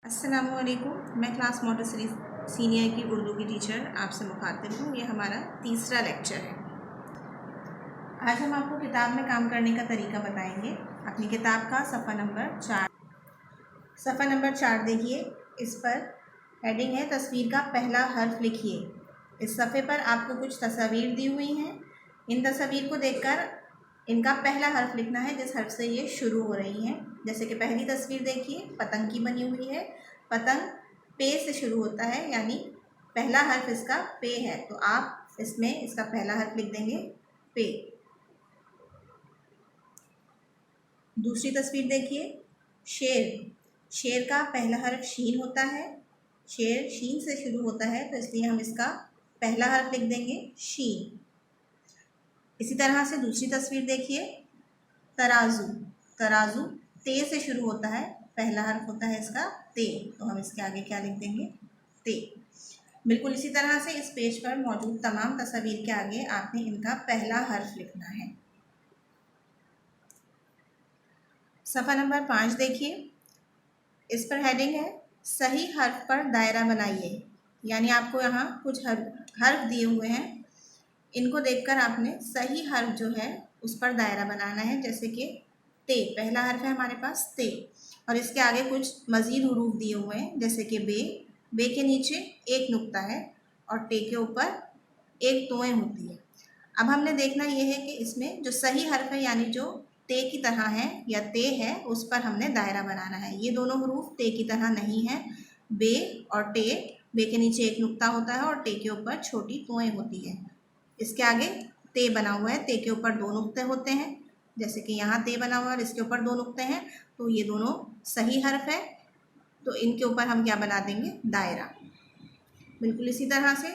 अस्सलामुअलैकुम। मैं class Montessori senior की उर्दू की टीचर आपसे मुखातिब हूँ। ये हमारा तीसरा लेक्चर है। आज हम आपको किताब में काम करने का तरीका बताएंगे। अपनी किताब का सफ़ा नंबर 4 देखिए। इस पर हेडिंग है तस्वीर का पहला हर्फ लिखिए। इस सफ़े पर आपको कुछ तस्वीर दी हुई हैं। इन तस्वीर को देखकर इनका पहला हर्फ लिखना है जिस हर्फ से ये शुरू हो रही हैं। जैसे कि पहली तस्वीर देखिए, पतंग की बनी हुई है। पतंग पे से शुरू होता है, यानी पहला हर्फ इसका पे है, तो आप इसमें इसका पहला हर्फ लिख देंगे पे। दूसरी तस्वीर देखिए, शेर। शेर का पहला हर्फ शीन होता है। शेर शीन से शुरू होता है, तो इसलिए हम इसका पहला हर्फ लिख देंगे शीन। इसी तरह से दूसरी तस्वीर देखिए, तराजू। तराजू ते से शुरू होता है, पहला हर्फ होता है इसका ते, तो हम इसके आगे क्या लिख देंगे ते। बिल्कुल इसी तरह से इस पेज पर मौजूद तमाम तस्वीर के आगे आपने इनका पहला हर्फ लिखना है। सफ़ा नंबर 5 देखिए। इस पर हेडिंग है सही हर्फ पर दायरा बनाइए। यानी आपको यहाँ कुछ हर्फ दिए हुए हैं, इनको देखकर आपने सही हर्फ जो है उस पर दायरा बनाना है। जैसे कि ते, पहला हर्फ है हमारे पास ते, और इसके आगे कुछ मज़ीद हुरूफ दिए हुए हैं, जैसे कि बे। बे के नीचे एक नुक्ता है और टे के ऊपर एक तोएं होती है। अब हमने देखना ये है कि इसमें जो सही हर्फ है, यानी जो ते की तरह है या ते है, उस पर हमने दायरा बनाना है। ये दोनों हरूफ ते की तरह नहीं है। बे और टे, बे के नीचे एक नुक्ता होता है और टे के ऊपर छोटी तोएं होती है। इसके आगे ते बना हुआ है, ते के ऊपर दो नुक्ते होते हैं, जैसे कि यहाँ ते बना हुआ है और इसके ऊपर दो नुक्ते हैं, तो ये दोनों सही हर्फ है, तो इनके ऊपर हम क्या बना देंगे दायरा। बिल्कुल इसी तरह से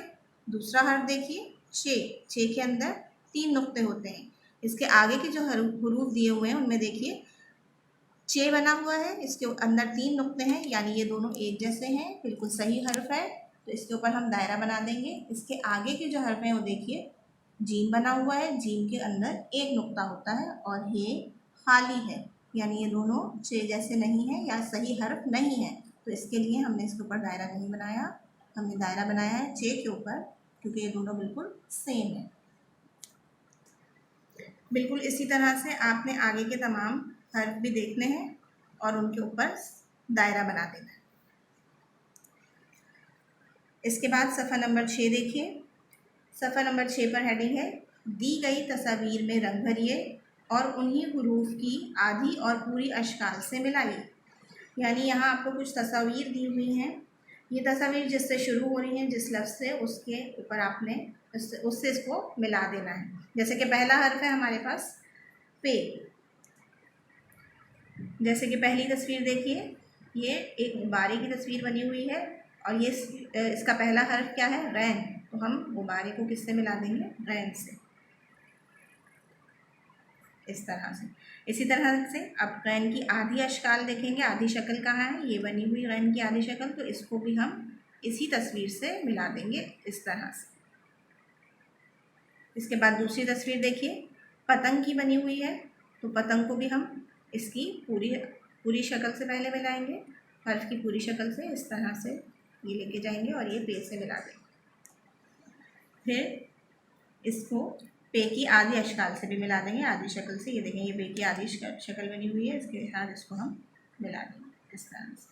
दूसरा हर्फ देखिए, छे। छे के अंदर तीन नुक्ते होते हैं। इसके आगे के जो हरूफ दिए हुए हैं उनमें देखिए चे बना हुआ है, इसके अंदर तीन नुक्ते हैं, यानी ये दोनों एक जैसे हैं, बिल्कुल सही हर्फ है, तो इसके ऊपर हम दायरा बना देंगे। इसके आगे के जो हर्फ हैं वो देखिए, जीम बना हुआ है, जीम के अंदर एक नुक्ता होता है और ये खाली है, यानी ये दोनों चे जैसे नहीं है या सही हर्फ नहीं है, तो इसके लिए हमने इसके ऊपर दायरा नहीं बनाया। हमने दायरा बनाया है चे के ऊपर, क्योंकि ये दोनों बिल्कुल सेम है। बिल्कुल इसी तरह से आपने आगे के तमाम हर्फ भी देखने हैं और उनके ऊपर दायरा बना देना है। इसके बाद सफ़ा नंबर 6 देखिए। सफ़ा नंबर 6 पर हेडिंग है दी गई तस्वीर में रंग भरिए और उन्हीं हुरूफ की आधी और पूरी अशकाल से मिलाइए। यानी यहाँ आपको कुछ तस्वीर दी हुई हैं, ये तस्वीर जिससे शुरू हो रही हैं, जिस लफ्ज़ से, उसके ऊपर आपने उससे इसको मिला देना है। जैसे कि पहला हर्फ है हमारे पास पे। जैसे कि पहली तस्वीर देखिए, ये एक गुब्बारे की तस्वीर बनी हुई है और ये इसका पहला हर्फ क्या है रैन, तो हम गुब्बारे को किससे मिला देंगे रैन से, इस तरह से। इसी तरह से अब रैन की आधी अशकाल देखेंगे, आधी शक्ल कहाँ है, ये बनी हुई रैन की आधी शक्ल, तो इसको भी हम इसी तस्वीर से मिला देंगे इस तरह से। इसके बाद दूसरी तस्वीर देखिए, पतंग की बनी हुई है, तो पतंग को भी हम इसकी पूरी शक्ल से पहले मिलाएंगे, हर्फ की पूरी शक्ल से, इस तरह से ये लेके जाएंगे और ये पे से मिला देंगे। फिर इसको पे की आधी अशकाल से भी मिला देंगे, आधी शक्ल से। ये देखें, ये पे की आधी शक्ल बनी हुई है, इसके साथ इसको हम मिला देंगे इस तरह से।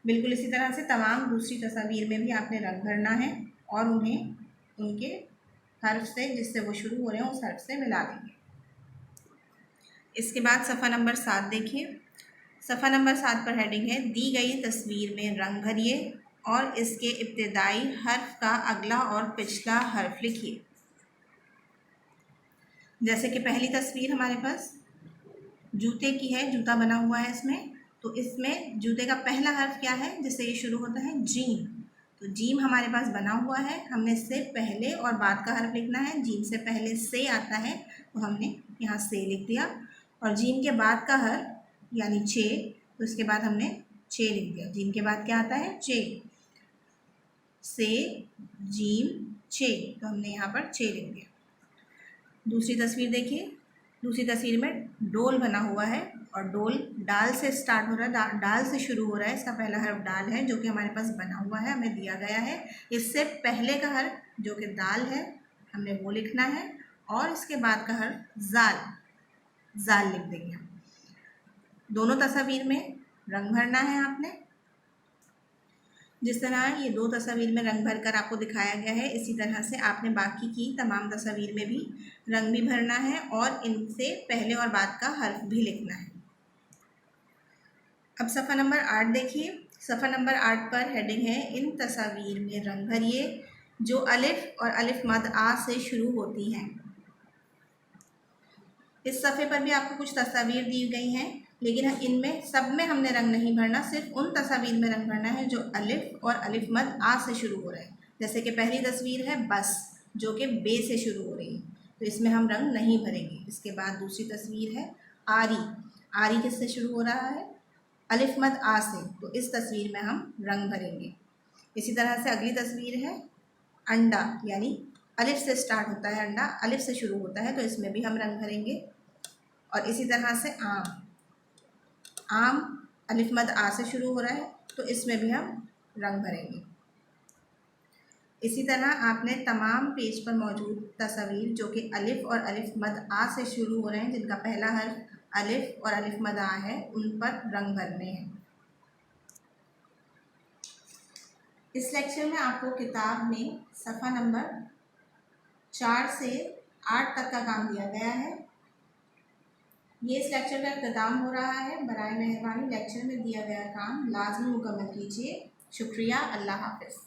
बिल्कुल इसी तरह से तमाम दूसरी तस्वीर में भी आपने रंग भरना है और उन्हें उनके हर्फ से, जिससे वो शुरू हो रहे हैं, उस हर्फ से मिला देंगे। इसके बाद सफ़ा नंबर 7 देखिए। सफ़ा नंबर 7 पर हेडिंग है दी गई तस्वीर में रंग भरिए और इसके इब्तिदाई हर्फ का अगला और पिछला हर्फ लिखिए। जैसे कि पहली तस्वीर हमारे पास जूते की है, जूता बना हुआ है इसमें, तो इसमें जूते का पहला हर्फ क्या है जिससे ये शुरू होता है जीम, तो जीम हमारे पास बना हुआ है, हमने इससे पहले और बाद का हर्फ लिखना है। जीम से पहले से आता है, तो हमने यहाँ से लिख दिया, और जीम के बाद का हर्फ यानी चे, तो इसके बाद हमने चे लिख दिया। जीम के बाद क्या आता है चे, से जीम चे, तो हमने यहाँ पर चे लिख दिया। दूसरी तस्वीर देखिए, दूसरी तस्वीर में डोल बना हुआ है और डोल डाल से स्टार्ट हो रहा है, डाल से शुरू हो रहा है। इसका पहला हर्फ डाल है जो कि हमारे पास बना हुआ है, हमें दिया गया है। इससे पहले का हर्फ जो कि दाल है हमने वो लिखना है और इसके बाद का हर्फ जाल, जाल लिख देंगे हम। दोनों तस्वीर में रंग भरना है आपने। जिस तरह ये दो तस्वीर में रंग भरकर आपको दिखाया गया है, इसी तरह से आपने बाकी की तमाम तस्वीर में भी रंग भी भरना है और इनसे पहले और बाद का हर्फ भी लिखना है। अब सफ़ा नंबर 8 देखिए। सफ़ा नंबर 8 पर हेडिंग है इन तस्वीर में रंग भरिए जो अलिफ और अलिफ मद आ से शुरू होती हैं। इस सफ़े पर भी आपको कुछ तस्वीर दी गई हैं, लेकिन इनमें सब में हमने रंग नहीं भरना, सिर्फ उन तस्वीर में रंग भरना है जो अलिफ और अलिफ मद आ से शुरू हो रहे हैं। जैसे कि पहली तस्वीर है बस, जो कि बे से शुरू हो रही है, तो इसमें हम रंग नहीं भरेंगे। इसके बाद दूसरी तस्वीर है आरी। आरी किससे शुरू हो रहा है? अलिफ मद आ से, तो इस तस्वीर में हम रंग भरेंगे। इसी तरह से अगली तस्वीर है अंडा, यानी अलिफ से स्टार्ट होता है अंडा, अलिफ से शुरू होता है, तो इसमें भी हम रंग भरेंगे। और इसी तरह से आम, आम अलिफ मद आ से शुरू हो रहा है, तो इसमें भी हम रंग भरेंगे। इसी तरह आपने तमाम पेज पर मौजूद तस्वीर जो कि अलिफ और अलिफ मद आ से शुरू हो रहे हैं, जिनका पहला हर्फ अलिफ और अलिफ मद आ है, उन पर रंग भरने हैं। इस लेक्चर में आपको किताब में सफ़ा नंबर 4 से 8 तक का काम दिया गया है। ये इस लेक्चर का इख्तिताम हो रहा है। बराए मेहरबानी लेक्चर में दिया गया काम लाजमी मुकम्मल कीजिए। शुक्रिया। अल्लाह हाफ़िज़।